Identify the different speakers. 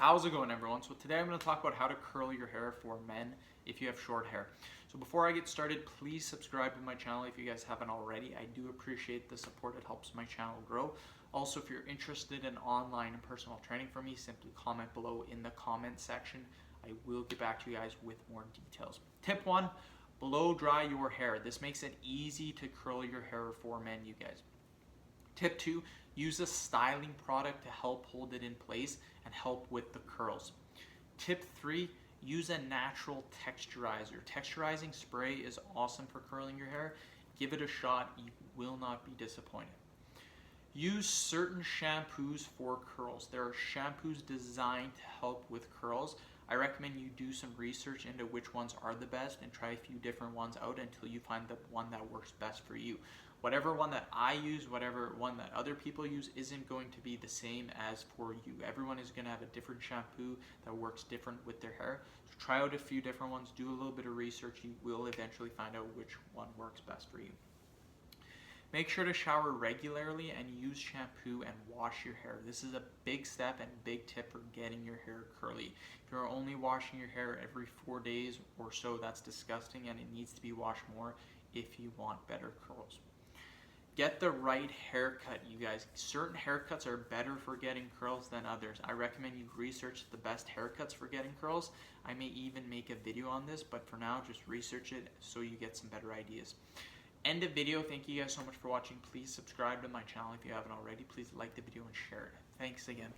Speaker 1: How's it going, everyone? So today I'm going to talk about how to curl your hair for men if you have short hair. So before I get started, please subscribe to my channel if you guys haven't already. I do appreciate the support. It helps my channel grow. Also, if you're interested in online and personal training from me, simply comment below in the comment section. I will get back to you guys with more details. Tip 1, blow dry your hair. This makes it easy to curl your hair for men, you guys. Tip 2, use a styling product to help hold it in place and help with the curls. Tip 3, use a natural texturizer. Texturizing spray is awesome for curling your hair. Give it a shot, you will not be disappointed. Use certain shampoos for curls. There are shampoos designed to help with curls. I recommend you do some research into which ones are the best and try a few different ones out until you find the one that works best for you. Whatever one that I use, whatever one that other people use isn't going to be the same as for you. Everyone is going to have a different shampoo that works different with their hair. So try out a few different ones, do a little bit of research. You will eventually find out which one works best for you. Make sure to shower regularly and use shampoo and wash your hair. This is a big step and big tip for getting your hair curly. If you're only washing your hair every 4 days or so, that's disgusting and it needs to be washed more if you want better curls. Get the right haircut, you guys. Certain haircuts are better for getting curls than others. I recommend you research the best haircuts for getting curls. I may even make a video on this, but for now, just research it so you get some better ideas. End of video. Thank you guys so much for watching. Please subscribe to my channel if you haven't already. Please like the video and share it. Thanks again.